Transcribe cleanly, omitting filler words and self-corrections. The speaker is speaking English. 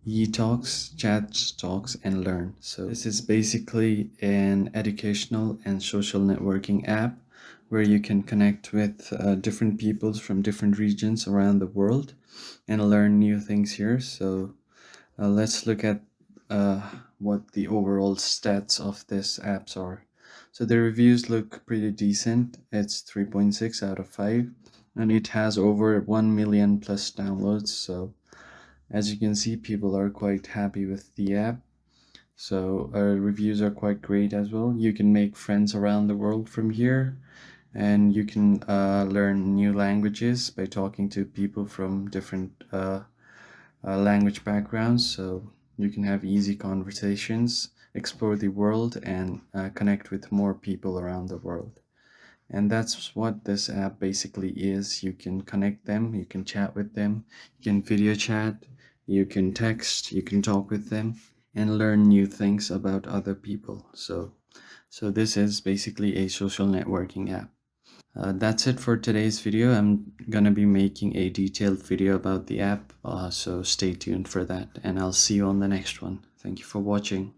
Yeetalks, chat, talks, and learn. So this is basically an educational and social networking app where you can connect with different peoples from different regions around the world and learn new things here. So let's look at uh, what the overall stats of this apps are. So the reviews look pretty decent. It's 3.6 out of 5 and it has over 1 million plus downloads. So as you can see, people are quite happy with the app. So reviews are quite great as well. You can make friends around the world from here, and you can learn new languages by talking to people from different language backgrounds. So you can have easy conversations, explore the world, and connect with more people around the world. And that's what this app basically is. You can connect them, you can chat with them, you can video chat, you can text, you can talk with them and learn new things about other people. So this is basically a social networking app. That's it for today's video. I'm gonna be making a detailed video about the app, so stay tuned for that, and I'll see you on the next one. Thank you for watching.